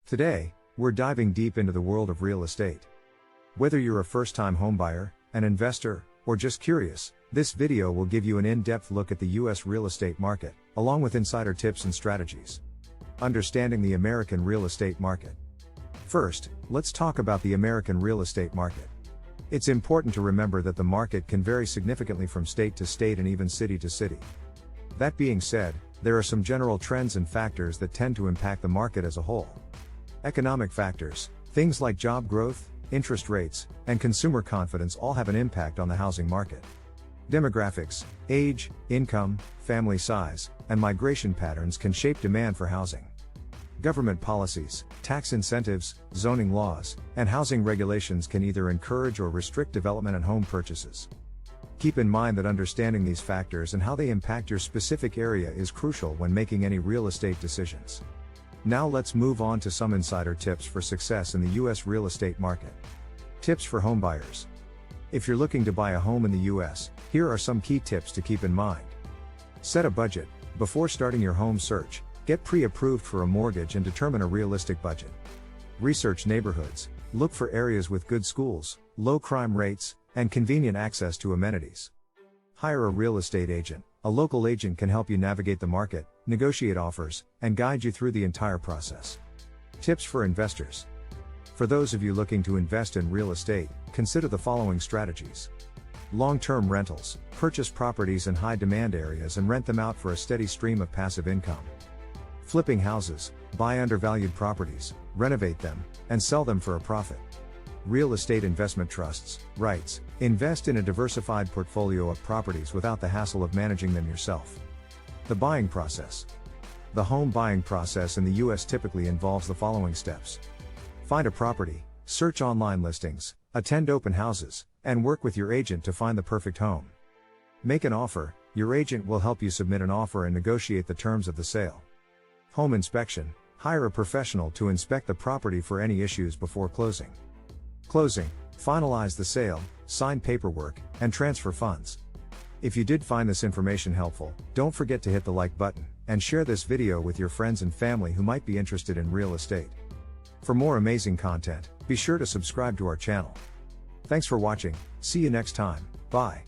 Today, we're diving deep into the world of real estate. Whether you're a first-time homebuyer, an investor, or just curious, this video will give you an in-depth look at the U.S. real estate market, along with insider tips and strategies. Understanding the American real estate market. First, let's talk about the American real estate market. It's important to remember that the market can vary significantly from state to state and even city to city. That being said, there are some general trends and factors that tend to impact the market as a whole. Economic factors, things like job growth, interest rates, and consumer confidence all have an impact on the housing market. Demographics, age, income, family size, and migration patterns can shape demand for housing. Government policies, tax incentives, zoning laws, and housing regulations can either encourage or restrict development and home purchases. Keep in mind that understanding these factors and how they impact your specific area is crucial when making any real estate decisions. Now let's move on to some insider tips for success in the U.S. real estate market. Tips for home buyers. If you're looking to buy a home in the U.S., here are some key tips to keep in mind. Set a budget. Before starting your home search, get pre-approved for a mortgage and determine a realistic budget. Research neighborhoods. Look for areas with good schools, low crime rates, and convenient access to amenities. Hire a real estate agent. A local agent can help you navigate the market, negotiate offers, and guide you through the entire process. Tips for investors. For those of you looking to invest in real estate, consider the following strategies. Long-term rentals. Purchase properties in high-demand areas and rent them out for a steady stream of passive income. Flipping houses. Buy undervalued properties, renovate them, and sell them for a profit. Real estate investment trusts, REITs. Invest in a diversified portfolio of properties without the hassle of managing them yourself. The buying process. The home buying process in the U.S. typically involves the following steps. Find a property, search online listings, attend open houses, and work with your agent to find the perfect home. Make an offer. Your agent will help you submit an offer and negotiate the terms of the sale. Home inspection. Hire a professional to inspect the property for any issues before closing. Closing. Finalize the sale, sign paperwork, and transfer funds. If you did find this information helpful, don't forget to hit the like button, and share this video with your friends and family who might be interested in real estate. For more amazing content, be sure to subscribe to our channel. Thanks for watching, see you next time, bye.